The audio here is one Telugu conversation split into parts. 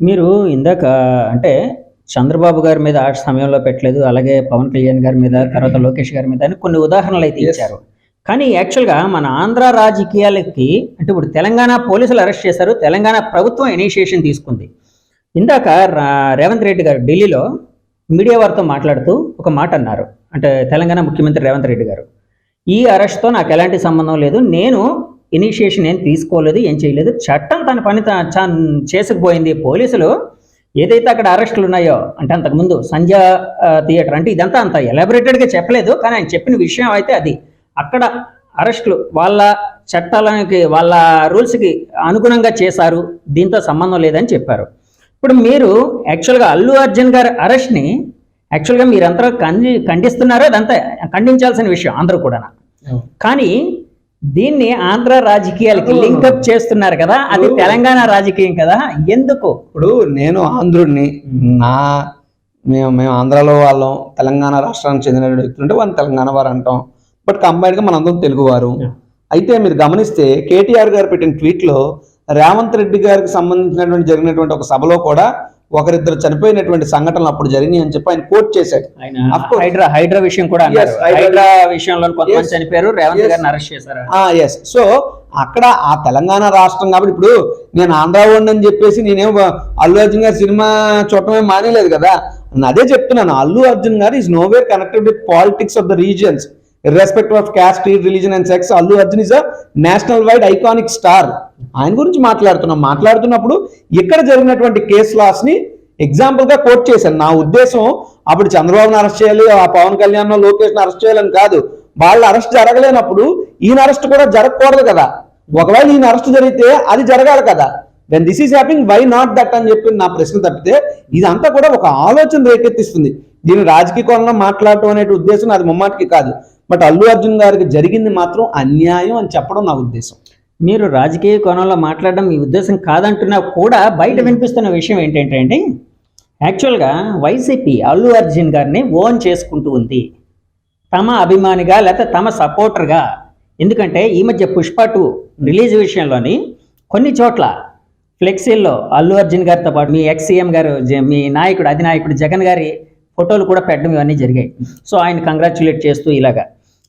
మీరు ఇందాక అంటే చంద్రబాబు గారి మీద ఆ సమయంలో పెట్టలేదు. అలాగే పవన్ కళ్యాణ్ గారి మీద, తర్వాత లోకేష్ గారి మీద అని కొన్ని ఉదాహరణలైతే యెస్. ఇచ్చారు. కానీ యాక్చువల్‌గా మన ఆంధ్ర రాజకీయాలకి అంటే ఇప్పుడు తెలంగాణ పోలీసులు అరెస్ట్ చేశారు. తెలంగాణ ప్రభుత్వం ఇనిషియేషన్ తీసుకుంది. ఇందాక రేవంత్ రెడ్డి గారు ఢిల్లీలో మీడియా వారితో మాట్లాడుతూ ఒక మాట అన్నారు. అంటే తెలంగాణ ముఖ్యమంత్రి రేవంత్ రెడ్డి గారు. "ఈ అరెస్ట్‌తో నాకు ఎలాంటి సంబంధం లేదు. నేను ఇనిషియేషన్ ఏం తీసుకోలేదు. ఏం చేయలేదు. చట్టం తన పని చేసుకుపోయింది. పోలీసులు ఏదైతే అక్కడ అరెస్టులు ఉన్నాయో అంటే అంతకుముందు సంధ్య థియేటర్ అంటే ఇదంతా అంత ఎలాబొరేటెడ్‌గా చెప్పలేదు. కానీ ఆయన చెప్పిన విషయం అయితే అది. అక్కడ అరెస్టులు వాళ్ళ చట్టాలకి వాళ్ళ రూల్స్‌కి అనుగుణంగా చేశారు. దీంతో సంబంధం లేదని చెప్పారు. ఇప్పుడు మీరు యాక్చువల్‌గా అల్లు అర్జున్ గారి అరెస్ట్‌ని యాక్చువల్‌గా మీరంతా ఖండిస్తున్నారో అదంతా ఖండించాల్సిన విషయం అందరూ కూడాను. కానీ దీన్ని ఆంధ్ర రాజకీయాలకి లింకప్ చేస్తున్నారు కదా, అది తెలంగాణ రాజకీయం కదా, ఎందుకు? ఇప్పుడు నేను ఆంధ్రుడిని, నా మేము ఆంధ్రాలో వాళ్ళం, తెలంగాణ రాష్ట్రానికి చెందిన వ్యక్తులు ఉంటే వాళ్ళని తెలంగాణ వారు అంటాం. బట్ కంబైన్డ్గా మనందరం తెలుగువారు. అయితే మీరు గమనిస్తే కేటీఆర్ గారు పెట్టిన ట్వీట్లో రేవంత్ రెడ్డి గారికి సంబంధించినటువంటి జరిగినటువంటి ఒక సభలో కూడా ఒకరిద్దరు చనిపోయినటువంటి సంఘటనలు అప్పుడు జరిగినాయి అని చెప్పి ఆయన కోట్ చేశాడు. హైడ్రా విషయం కూడా హైడ్రా విషయంలో కొంతమంది చనిపోయారు, రేవంత్ గారిని అరెస్ట్ చేశారు. ఎస్. సో అక్కడ ఆ తెలంగాణ రాష్ట్రం కాబట్టి ఇప్పుడు నేను ఆంధ్రా వాడిని అని చెప్పేసి నేనేం అల్లు అర్జున్ గారి సినిమా చూడటమే మానేలేదు కదా. అదే చెప్తున్నాను, అల్లు అర్జున్ గారు is nowhere connected with politics of the regions irrespective of caste, creed, religion and sex. Allu Arjun is a national wide iconic star. ఆయన గురించి మాట్లాడుతున్నప్పుడు ఇక్కడ జరిగినటువంటి కేసు లాస్ ని ఎగ్జాంపుల్ గా కోట్ చేశాను. నా ఉద్దేశం అప్పుడు చంద్రబాబుని అరెస్ట్ చేయాలి, ఆ పవన్ కళ్యాణ్ లోకేష్ ని అరెస్ట్ చేయాలని కాదు. వాళ్ళ అరెస్ట్ జరగలేనప్పుడు ఈయన అరెస్ట్ కూడా జరగకూడదు కదా. ఒకవేళ ఈయన అరెస్ట్ జరిగితే అది జరగాలి కదా. Then this is happening, why not that అని చెప్పి నా ప్రశ్న తప్పితే ఇదంతా కూడా ఒక ఆలోచన రేకెత్తిస్తుంది. దీన్ని రాజకీయ కోణంలో మాట్లాడటం అనే ఉద్దేశం అది ముమ్మాటికి కాదు. బట్ అల్లు అర్జున్ గారికి జరిగింది మాత్రం అన్యాయం అని చెప్పడం నా ఉద్దేశం. మీరు రాజకీయ కోణంలో మాట్లాడడం మీ ఉద్దేశం కాదంటున్నా కూడా బయట వినిపిస్తున్న విషయం ఏంటంటే అండి, యాక్చువల్గా వైసీపీ అల్లు అర్జున్ గారిని ఓన్ చేసుకుంటూ ఉంది తమ అభిమానిగా లేకపోతే తమ సపోర్టర్గా. ఎందుకంటే ఈ మధ్య పుష్ప 2 రిలీజ్ విషయంలోని కొన్ని చోట్ల ఫ్లెక్సీల్లో అల్లు అర్జున్ గారితో పాటు మీ ఎక్స్ సీఎం గారు, మీ నాయకుడు అధినాయకుడు జగన్ గారి ఫోటోలు కూడా పెట్టడం ఇవన్నీ జరిగాయి. సో ఆయన కంగ్రాచులేట్ చేస్తూ ఇలాగా.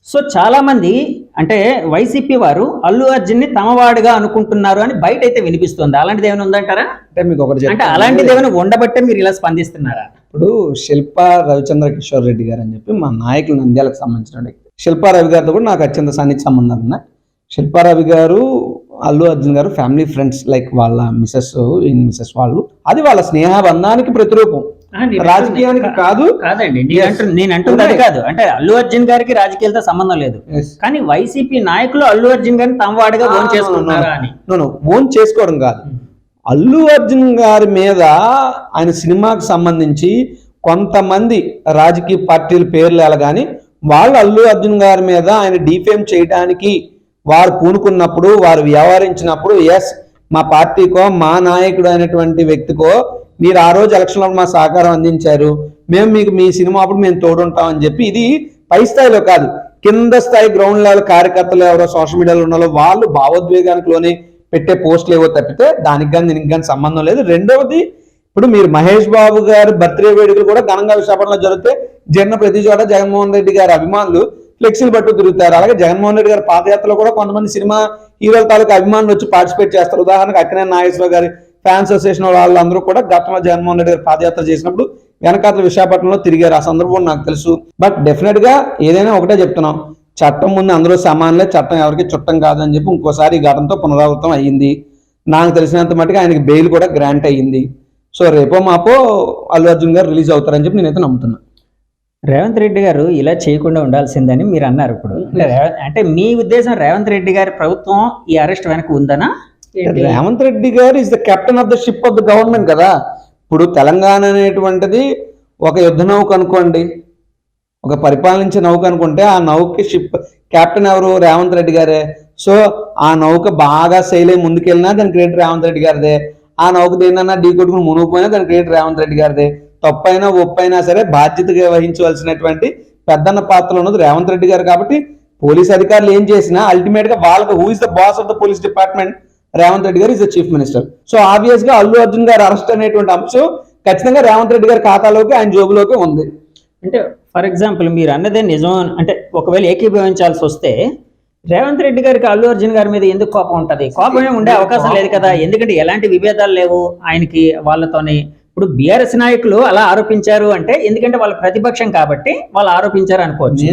సో చాలామంది అంటే వైసీపీ వారు అల్లు అర్జున్ని తమవాడుగా అనుకుంటున్నారు అని బయట అయితే వినిపిస్తుంది. అలాంటిది ఏమైనా ఉందంటారా? అంటే మీకు ఒకటి అంటే అలాంటిది ఏమైనా ఉండబట్టే మీరు ఇలా స్పందిస్తున్నారా? ఇప్పుడు శిల్పా రవిచంద్ర కిషోర్ రెడ్డి గారు అని చెప్పి మా నాయకులు నంద్యాలకు సంబంధించిన శిల్పా రవి గారితో కూడా నాకు అత్యంత సన్నిహిత సంబంధాలు ఉన్నాయి. శిల్పా రవి గారు అల్లు అర్జున్ గారు ఫ్యామిలీ ఫ్రెండ్స్, లైక్ వాళ్ళ మిసెస్ వాళ్ళు, అది వాళ్ళ స్నేహబంధానికి ప్రతిరూపం, రాజకీయానికి కాదు. కాదండి, నేను అంటుంది అది కాదు. అంటే అల్లు అర్జున్ గారికి రాజకీయాలతో సంబంధం లేదు. కానీ వైసీపీ నాయకులు అల్లు అర్జున్ గారిని తమ వాడిగా ఓన్ చేసుకుంటున్నారా అని. ఓన్ చేసుకోవడం కాదు. అల్లు అర్జున్ గారి మీద ఆయన సినిమాకి సంబంధించి కొంతమంది రాజకీయ పార్టీల పేర్లు ఎలాగాని వాళ్ళు అల్లు అర్జున్ గారి మీద ఆయన డిఫేమ్ చేయడానికి వారు పూనుకున్నప్పుడు, వారు వ్యవహరించినప్పుడు, ఎస్ మా పార్టీకో మా నాయకుడు అయినటువంటి వ్యక్తికో మీరు ఆ రోజు ఎలక్షన్లో మా సహకారం అందించారు, మేము మీకు మీ సినిమా అప్పుడు మేము తోడుంటామని చెప్పి, ఇది పై స్థాయిలో కాదు, కింద స్థాయి గ్రౌండ్ లెవెల్ కార్యకర్తలు ఎవరో సోషల్ మీడియాలో ఉన్నారో వాళ్ళు భావోద్వేగానికిలోనే పెట్టే పోస్టులు ఏవో తప్పితే దానికి కానీ దీనికి కానీ సంబంధం లేదు. రెండవది, ఇప్పుడు మీరు మహేష్ బాబు గారు బర్త్డే వేడుకలు కూడా ఘనంగా విశాఖపట్నంలో జరిగితే జరిగిన ప్రతి చోట జగన్మోహన్ రెడ్డి గారి అభిమానులు ఫ్లెక్సీలు పట్టు తిరుగుతారు. అలాగే జగన్మోహన్ రెడ్డి గారి పాదయాత్రలో కూడా కొంతమంది సినిమా హీరోల తాలూకు అభిమానులు వచ్చి పార్టిసిపేట్ చేస్తారు. ఉదాహరణకు అక్కినేని నాగేశ్వరరావు గారి ఫ్యాన్స్ అసోసియేషన్ వాళ్ళందరూ కూడా గతంలో జగన్మోహన్ రెడ్డి గారి పాదయాత్ర చేసినప్పుడు వెనకాతల విశాఖపట్నంలో తిరిగారు. ఆ సందర్భం నాకు తెలుసు. బట్ డెఫినెట్ గా ఏదైనా ఒకటే చెప్తున్నాం, చట్టం ముందు అందరూ సమానలే, చట్టం ఎవరికి చుట్టం కాదని చెప్పి ఇంకోసారి ఈ ఘటనతో పునరావృతం అయ్యింది. నాకు తెలిసినంత మట్టుగా ఆయనకి బెయిల్ కూడా గ్రాంట్ అయ్యింది. సో రేపో మాపో అల్లు అర్జున్ గారు రిలీజ్ అవుతారని చెప్పి నేనైతే నమ్ముతున్నా. రేవంత్ రెడ్డి గారు ఇలా చేయకుండా ఉండాల్సిందని మీరు అన్నారు. ఇప్పుడు అంటే మీ ఉద్దేశం రేవంత్ రెడ్డి గారి ప్రభుత్వం ఈ అరెస్ట్ వెనక ఉందనా? రేవంత్ రెడ్డి గారు is the captain of the ship of the government కదా. ఇప్పుడు తెలంగాణ అనేటువంటిది ఒక యుద్ధ నౌక అనుకోండి, ఒక పరిపాలించే నౌక అనుకుంటే ఆ నౌకకి షిప్ కెప్టెన్ ఎవరు? రేవంత్ రెడ్డి గారే. సో ఆ నౌక బాగా శైలి ముందుకెళ్ళినా దాని క్రెడిట్ రేవంత్ రెడ్డి గారిదే. ఆ నౌక దేనన్నా ఢీ కొట్టుకుని మునిగిపోయినా దాని క్రెడిట్ రేవంత్ రెడ్డి గారిదే. తప్పైనా ఒప్పైనా సరే బాధ్యతగా వహించవలసినటువంటి పెద్దన్న పాత్రలో ఉన్నది రేవంత్ రెడ్డి గారు. కాబట్టి పోలీస్ అధికారులు ఏం చేసినా అల్టిమేట్ గా వాళ్ళకి who is the boss of the police department? Revanth Reddy గారు is the chief minister. So obvious గా అల్లు అర్జున్ గారు అరెస్ట్ అనేటువంటి అంశం ఖచ్చితంగా రేవంత్ రెడ్డి గారి ఖాతాలోకి ఆయన జోబులోకి ఉంది. అంటే ఫర్ ఎగ్జాంపుల్ మీరు అన్నదే నిజం అంటే ఒకవేళ ఏకీభవించాల్సి వస్తే రేవంత్ రెడ్డి గారికి అల్లు అర్జున్ గారి మీద ఎందుకు కోపం ఉంటుంది? కోపమే ఉండే అవకాశం లేదు కదా, ఎందుకంటే ఎలాంటి విభేదాలు లేవు ఆయనకి వాళ్ళతోని. ఇప్పుడు బీఆర్ఎస్ నాయకులు అలా ఆరోపించారు అంటే ఎందుకంటే వాళ్ళ ప్రతిపక్షం కాబట్టి వాళ్ళు ఆరోపించారు అనుకోవచ్చు.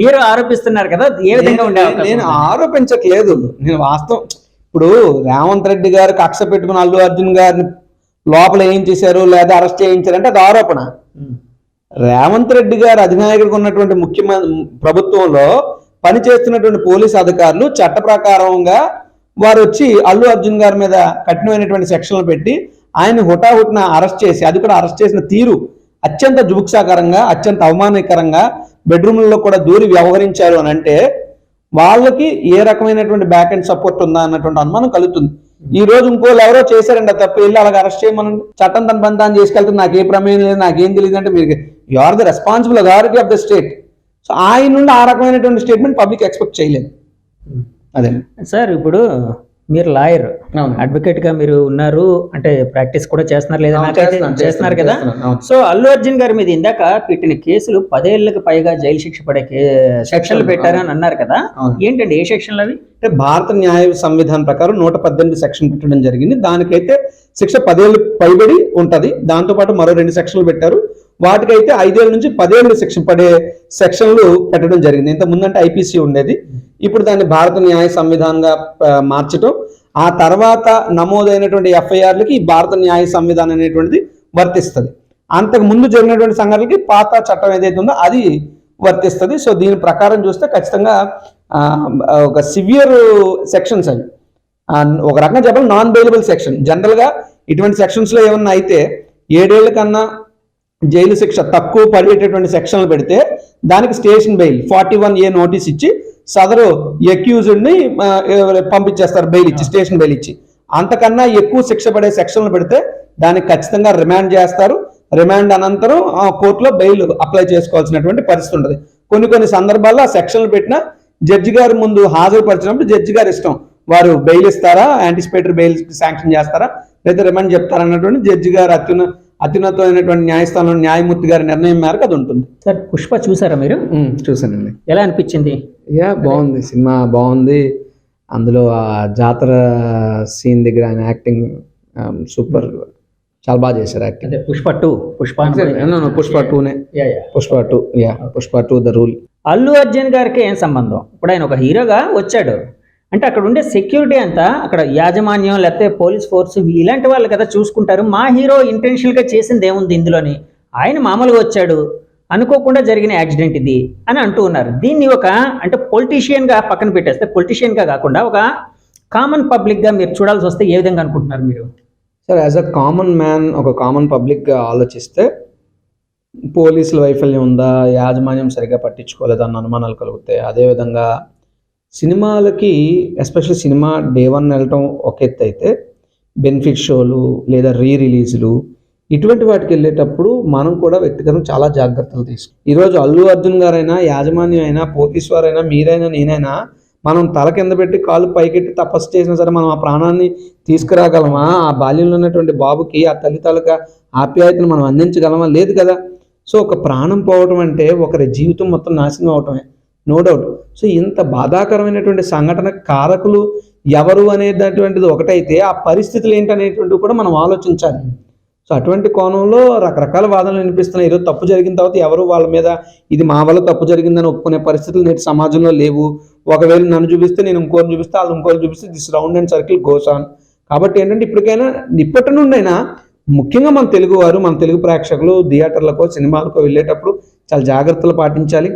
మీరు ఆరోపిస్తున్నారు కదా, ఏ విధంగా ఉండే అవకాశం? నేను ఆరోపించట్లేదు, నేను వాస్తవం. ఇప్పుడు రేవంత్ రెడ్డి గారు కక్ష పెట్టుకుని అల్లు అర్జున్ గారిని లోపల ఏం చేశారు లేదా అరెస్ట్ చేయించారంటే అది ఆరోపణ. రేవంత్ రెడ్డి గారు అధినాయకుడిగా ఉన్నటువంటి ముఖ్యమంత్రి ప్రభుత్వంలో పనిచేస్తున్నటువంటి పోలీసు అధికారులు చట్ట ప్రకారంగా వారు వచ్చి అల్లు అర్జున్ గారి మీద కఠినమైనటువంటి సెక్షన్లు పెట్టి ఆయన హుటాహుటిన అరెస్ట్ చేసి, అది కూడా అరెస్ట్ చేసిన తీరు అత్యంత జుగుప్సాకరంగా, అత్యంత అవమానకరంగా బెడ్రూమ్లలో కూడా దూరి వ్యవహరించారు అని అంటే వాళ్ళకి ఏ రకమైనటువంటి బ్యాక్ అండ్ సపోర్ట్ ఉందా అన్నటువంటి అనుమానం కలుగుతుంది. ఈ రోజు ఇంకోళ్ళు ఎవరో చేశారండి తప్ప వెళ్ళి అలాగ అరెస్ట్ చేయమని చట్టం తన పని తాను చేసుకెళ్తే నాకు ఏ ప్రమేయం లేదు, నాకేం తెలియదు అంటే మీరు you are the responsible authority of the state. So ఆయన నుండి ఆ రకమైనటువంటి స్టేట్మెంట్ పబ్లిక్ ఎక్స్పెక్ట్ చేయలేదు. అదే సార్, ఇప్పుడు మీరు లాయర్, అడ్వకేట్ గా మీరు ఉన్నారు అంటే ప్రాక్టీస్ కూడా చేస్తున్నారు లేదా నాకైతే చేస్తున్నారు కదా. సో అల్లు అర్జున్ గారి మీద ఇందాక పెట్టిన కేసులు 10 ఏళ్లకు పైగా జైలు శిక్ష పడే సెక్షన్లు పెట్టారని అన్నారు కదా, ఏంటండి ఏ సెక్షన్లు అవి? అంటే భారత న్యాయ సంవిధానం ప్రకారం 118 సెక్షన్ పెట్టడం జరిగింది. దానికైతే శిక్ష 10 ఏళ్ళు పైబడి ఉంటది. దాంతోపాటు మరో 2 సెక్షన్లు పెట్టారు. వాటికైతే 5 ఏళ్ళ నుంచి 10 ఏళ్ళు శిక్ష పడే సెక్షన్లు పెట్టడం జరిగింది. ఇంత ముందంటే ఐపీసీ ఉండేది, ఇప్పుడు దాన్ని భారత న్యాయ సంవిధానంగా మార్చడం, ఆ తర్వాత నమోదైనటువంటి ఎఫ్ఐఆర్లకి భారత న్యాయ సంవిధానం అనేటువంటిది వర్తిస్తుంది. అంతకు ముందు జరిగినటువంటి సంఘటనలకి పాత చట్టం ఏదైతే ఉందో అది వర్తిస్తుంది. సో దీని ప్రకారం చూస్తే ఖచ్చితంగా ఒక సివియర్ సెక్షన్స్ అవి. ఒక రకంగా చెప్పాలి నాన్ బెయిలబుల్ సెక్షన్. జనరల్గా ఇటువంటి సెక్షన్స్లో ఏమన్నా అయితే 7 ఏళ్ల కన్నా జైలు శిక్ష తక్కువ పడేటటువంటి సెక్షన్లు పెడితే దానికి స్టేషన్ బెయిల్ 41A నోటీస్ ఇచ్చి సదరు అక్యూజ్డ్ని పంపించేస్తారు, బెయిల్ ఇచ్చి, స్టేషన్ బెయిల్ ఇచ్చి. అంతకన్నా ఎక్కువ శిక్ష పడే సెక్షన్లు పెడితే దానికి ఖచ్చితంగా రిమాండ్ చేస్తారు. రిమాండ్ అనంతరం కోర్టులో బెయిల్ అప్లై చేసుకోవాల్సినటువంటి పరిస్థితి ఉంటుంది. కొన్ని సందర్భాల్లో ఆ సెక్షన్లు పెట్టిన జడ్జి గారి ముందు హాజరుపరిచినప్పుడు జడ్జి గారు ఇష్టం, వారు బెయిల్ ఇస్తారా, యాంటిసిపేటరీ బెయిల్ శాంక్షన్ చేస్తారా లేదా రిమాండ్ చెప్తారా అన్నటువంటి జడ్జి గారు అత్యున్నతమైనటువంటి న్యాయస్థానం న్యాయమూర్తి గారి నిర్ణయం మేరకు అది ఉంటుంది. సార్ పుష్ప చూసారా మీరు? చూసానండి. ఎలా అనిపించింది? బాగుంది, సినిమా బాగుంది. అందులో ఆ జాతర సీన్ దగ్గర ఆయన యాక్టింగ్ సూపర్, చాలా బాగా చేశారు acting. Pushpa 2 Pushpa 2 the rule. Allu Arjun గారికి ఏం సంబంధం? ఇప్పుడు ఆయన ఒక హీరోగా వచ్చాడు అంటే అక్కడ ఉండే సెక్యూరిటీ అంతా అక్కడ యాజమాన్యం లేకపోతే పోలీస్ ఫోర్స్ ఇలాంటి వాళ్ళు కదా చూసుకుంటారు. మా హీరో ఇంటెన్షనల్గా చేసింది ఏముంది ఇందులోని, ఆయన మామూలుగా వచ్చాడు, అనుకోకుండా జరిగిన యాక్సిడెంట్ ఇది అని అంటూ ఉన్నారు. దీన్ని ఒక అంటే పొలిటీషియన్గా పక్కన పెట్టేస్తే, పొలిటీషియన్గా కాకుండా ఒక కామన్ పబ్లిక్గా మీరు చూడాల్సి వస్తే ఏ విధంగా అనుకుంటున్నారు మీరు? Sir, as a common man, ఒక కామన్ పబ్లిక్గా ఆలోచిస్తే పోలీసుల వైఫల్యం ఉందా, యాజమాన్యం సరిగ్గా పట్టించుకోలేదా అన్న అనుమానాలు కలుగుతాయి. అదేవిధంగా సినిమాలకి ఎస్పెషల్లీ సినిమా డే 1 వెళ్ళటం ఒక ఎత్తు అయితే, బెనిఫిట్ షోలు లేదా రిలీజులు ఇటువంటి వాటికి వెళ్ళేటప్పుడు మనం కూడా వ్యక్తిగతంగా చాలా జాగ్రత్తలు తీసుకుంటాం. ఈరోజు అల్లు అర్జున్ గారైనా, యాజమాన్యం అయినా, పోలీసు వారైనా, మీరైనా, నేనైనా మనం తల కింద పెట్టి కాళ్ళు పైకెట్టి తపస్సు చేసినా సరే మనం ఆ ప్రాణాన్ని తీసుకురాగలమా? ఆ బాల్యంలో ఉన్నటువంటి బాబుకి ఆ తల్లి తాలూకా ఆప్యాయతను మనం అందించగలమా? లేదు కదా. సో ఒక ప్రాణం పోవటం అంటే ఒకరి జీవితం మొత్తం నాశనం అవటమే, నో డౌట్. సో ఇంత బాధాకరమైనటువంటి సంఘటన కారకులు ఎవరు అనేటటువంటిది ఒకటైతే ఆ పరిస్థితులు ఏంటనేటువంటివి కూడా మనం ఆలోచించాలి. సో అటువంటి కోణంలో రకరకాల వాదనలు వినిపిస్తున్నాయి. ఈరోజు తప్పు జరిగిన తర్వాత ఎవరు వాళ్ళ మీద ఇది మా వల్ల తప్పు జరిగిందని ఒప్పుకునే పరిస్థితులు నేటి సమాజంలో లేవు. ఒకవేళ నన్ను చూపిస్తే నేను ఇంకోరిని చూపిస్తే, వాళ్ళు ఇంకోరిని చూపిస్తే, this round and circle goes on. కాబట్టి ఏంటంటే ఇప్పటి నుండైనా ముఖ్యంగా మన తెలుగువారు, మన తెలుగు ప్రేక్షకులు థియేటర్లకో సినిమాలకో వెళ్ళేటప్పుడు చాలా జాగ్రత్తలు పాటించాలి.